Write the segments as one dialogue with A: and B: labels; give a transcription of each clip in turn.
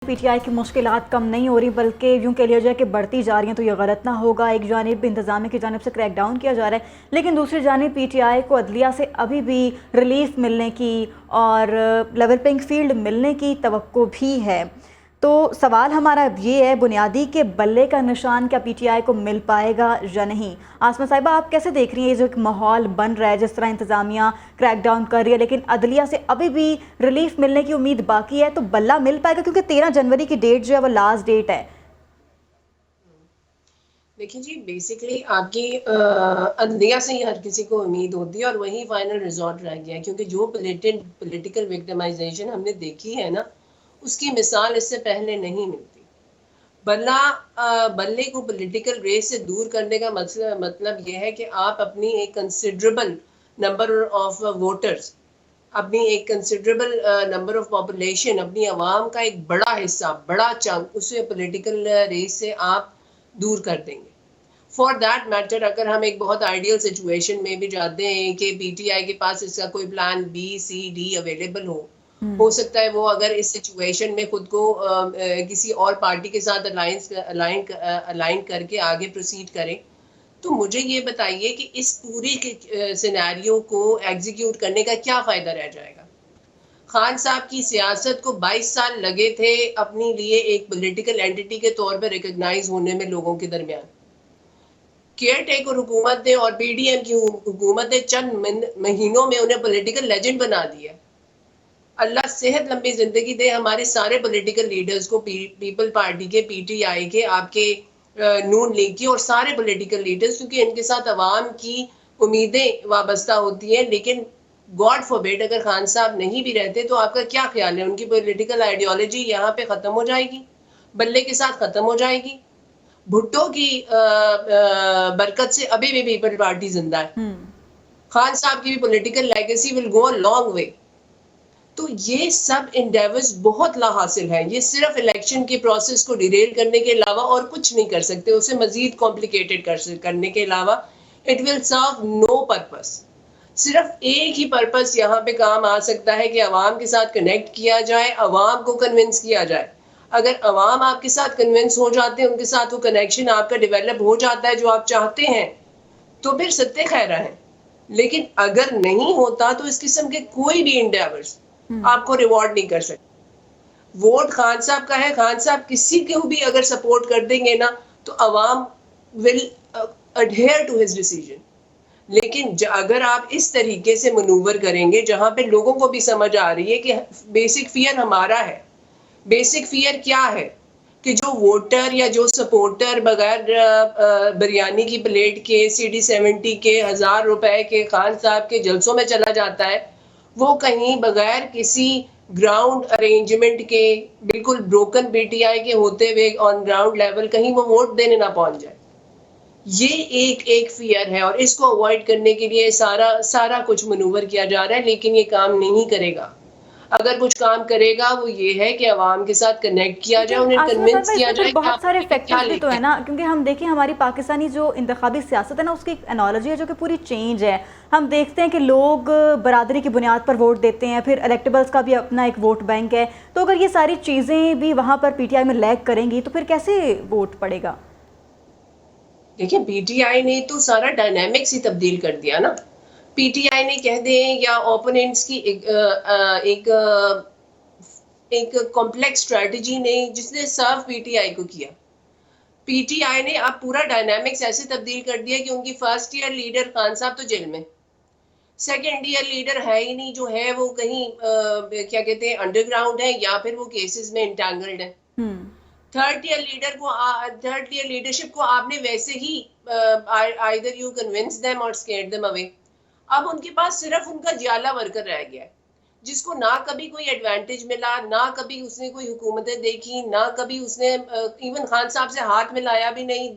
A: PTI की मुश्किलात कम नहीं हो रही बल्कि यूँ कह लिया जाए कि बढ़ती जा रही हैं, तो ये गलत ना होगा। एक जानिब इंतज़ामिया की जानिब से क्रैकडाउन किया जा रहा है, लेकिन दूसरी जानिब पीटीआई को अदलिया से अभी भी रिलीफ मिलने की और लेवल प्लेइंग फील्ड मिलने की तवक्को भी है। तो सवाल हमारा ये है बुनियादी के बल्ले का निशान क्या पीटीआई को मिल पाएगा या नहीं। आसमा साहिबा, आप कैसे देख रही हैं ये जो एक माहौल बन रहा है, जिस तरह इंतज़ामिया क्रैकडाउन कर रही है लेकिन अदलिया से अभी भी रिलीफ मिलने की उम्मीद बाकी है, तो बल्ला मिल पाएगा? क्योंकि 13 जनवरी की डेट जो है वो लास्ट डेट है।
B: देखिए जी, बेसिकली आपकी अदलिया से ही हर किसी को उम्मीद होती है और वही फाइनल रिजॉर्ट रह गया है, क्योंकि जो पॉलिटिकल विक्टिमाइजेशन हमने देखी है ना, उसकी मिसाल इससे पहले नहीं मिलती। बल्ले को पॉलिटिकल रेस से दूर करने का मतलब यह है कि आप अपनी एक कंसिडरेबल नंबर ऑफ वोटर्स, अपनी एक कंसिडरेबल नंबर ऑफ पॉपुलेशन, अपनी आवाम का एक बड़ा हिस्सा, बड़ा चंक उसे पॉलिटिकल रेस से आप दूर कर देंगे। फॉर दैट मैटर, अगर हम एक बहुत आइडियल सिचुएशन में भी जाते हैं कि पीटीआई के पास इसका कोई plan B C D available हो सकता है वो अगर इस सिचुएशन में खुद को किसी और पार्टी के साथ अलाइन करके आगे प्रोसीड करें, तो मुझे ये बताइए कि इस पूरी सिनेरियो को एग्जीक्यूट करने का क्या फायदा रह जाएगा। खान साहब की सियासत को 22 साल लगे थे अपने लिए एक पॉलिटिकल एंटिटी के तौर पर रिकॉग्नाइज होने में लोगों के दरमियान। केयर टेकर हुकूमत ने और पीडीएम की हुकूमत ने चंद महीनों में उन्हें पॉलिटिकल लेजेंड बना दिया। अल्लाह सेहत लंबी जिंदगी दे हमारे सारे पॉलिटिकल लीडर्स को, पीपल पार्टी के, पीटीआई के, आपके नून लीग की और सारे पॉलिटिकल लीडर्स, क्योंकि इनके साथ अवाम की उम्मीदें वाबस्ता होती हैं। लेकिन गॉड फॉरबिड अगर खान साहब नहीं भी रहते तो आपका क्या ख्याल है, उनकी पॉलिटिकल आइडियोलॉजी यहाँ पे खत्म हो जाएगी, बल्ले के साथ खत्म हो जाएगी? भुट्टो की बरकत से अभी भी पीपल पार्टी जिंदा है। खान साहब की भी political legacy will go a long way. तो ये सब इंडेवर्स बहुत ला हासिल है, ये सिर्फ इलेक्शन के प्रोसेस को डिरेल करने के अलावा और कुछ नहीं कर सकते, उसे मजीद कॉम्प्लिकेटेड करने के अलावा it will serve no purpose. सिर्फ एक ही पर्पस यहाँ पे काम आ सकता है कि अवाम के साथ कनेक्ट किया जाए, अवाम को कन्विंस किया जाए। अगर अवाम आपके साथ कन्विंस हो जाते हैं, उनके साथ वो कनेक्शन आपका डेवलप हो जाता है जो आप चाहते हैं, तो फिर सत्ते खैरा है। लेकिन अगर नहीं होता तो इस किस्म के कोई भी इंडेवर्स आपको रिवॉर्ड नहीं कर सकते। वोट खान साहब का है, खान साहब किसी को भी अगर सपोर्ट कर देंगे ना तो अवाम will adhere to his decision. लेकिन अगर आप इस तरीके से मनूवर करेंगे जहां पे लोगों को भी समझ आ रही है कि बेसिक फियर हमारा है, बेसिक फियर क्या है कि जो वोटर या जो सपोर्टर बगैर बिरयानी की प्लेट के, CD70 के, 1000 रुपए के खान साहब के जलसों में चला जाता है, वो कहीं बगैर किसी ग्राउंड अरेंजमेंट के, बिल्कुल ब्रोकन पीटीआई के होते हुए ऑन ग्राउंड लेवल कहीं वो वोट देने ना पहुंच जाए। ये एक फियर है और इसको अवॉइड करने के लिए सारा कुछ मनूवर किया जा रहा है, लेकिन ये काम नहीं करेगा। अगर कुछ काम करेगा वो ये है कि अवाम के साथ कनेक्ट किया जाए, उन्हें कन्विंस किया जाए।
A: बहुत सारे फैक्टर्स भी तो है ना, क्योंकि हम देखें हमारी पाकिस्तानी जो इंतखाबी सियासत है ना, उसकी एक एनोलॉजी है जो कि पूरी चेंज है। हम देखते हैं कि लोग बरादरी की बुनियाद पर वोट देते हैं, फिर इलेक्टेबल्स का भी अपना एक वोट बैंक है। तो अगर ये सारी चीज़ें भी वहाँ पर पीटीआई में लैग करेंगी तो फिर कैसे वोट पड़ेगा?
B: देखिए, पीटीआई ने तो सारा डायनामिक्स ही तब्दील कर दिया ना। पीटीआई ने कह दे या ओपोनेंट्स की एक कॉम्प्लेक्स स्ट्रेटजी ने जिसने सर्व पीटीआई को किया। पीटीआई ने अब पूरा डायनामिक्स ऐसे तब्दील कर दिया कि उनकी फर्स्ट ईयर लीडर खान साहब तो जेल में, सेकेंड ईयर लीडर है ही नहीं, जो है वो कहीं क्या कहते हैं अंडरग्राउंड है या फिर वो केसेस में इंटैंगल्ड है। थर्ड ईयर लीडरशिप को आपने वैसे ही आइदर यू कन्विंस देम और स्केयर देम अवे। अब उनके पास सिर्फ उनका जियाला वर्कर रह गया है, जिसको ना कभी कोई एडवांटेज मिला, ना कभी उसने कोई हुकूमतें देखी, ना कभी उसने इवन खान साहब से हाथ मिलाया भी नहीं।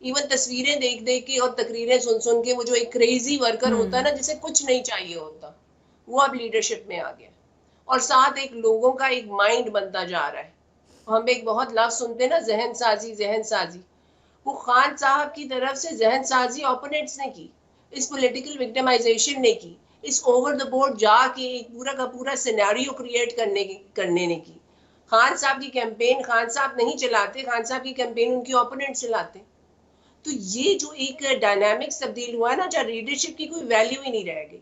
B: इवन तस्वीरें देख देख के और तकरीरें सुन सुन के वो जो एक क्रेजी वर्कर होता है ना, जिसे कुछ नहीं चाहिए होता, वो अब लीडरशिप में आ गया। और साथ एक लोगों का एक माइंड बनता जा रहा है। हम एक बहुत लफ्ज सुनते हैं ना, जहन साजी, जहन साजी। वो खान साहब की तरफ से जहन साजी ओपोनेंट्स ने की, इस पॉलिटिकल विक्टिमाइजेशन ने की, इस ओवर द बोर्ड जाके एक पूरा का पूरा सिनेरियो क्रिएट करने ने की। खान साहब की कैंपेन खान साहब नहीं चलाते, खान साहब की कैंपेन उनके ओपोनेंट चलाते। तो ये जो एक डायनामिक्स तब्दील हुआ है ना, जहाँ लीडरशिप की कोई वैल्यू ही नहीं रह गई।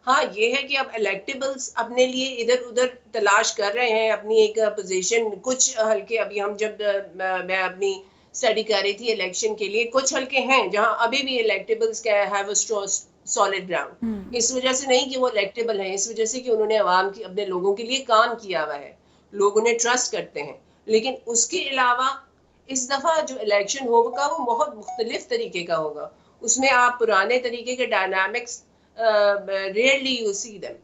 B: हाँ ये है कि अब इलेक्टेबल्स अपने लिए इधर उधर तलाश कर रहे हैं अपनी एक पोजीशन, कुछ हल्के अभी हम जब मैं अपनी स्टडी कर रही थी इलेक्शन के लिए, कुछ हल्के हैं जहां अभी भी इलेक्टेबल्स का हैव अ सॉलिड ग्राउंड। इस वजह से नहीं कि वो इलेक्टेबल है, इस वजह से कि उन्होंने आवाम की अपने लोगों के लिए काम किया हुआ है, लोग उन्हें ट्रस्ट करते हैं। लेकिन उसके अलावा इस दफा जो इलेक्शन होगा वो बहुत मुख्तलिफ तरीके का होगा। उसमें आप पुराने तरीके के dynamics rarely you see them.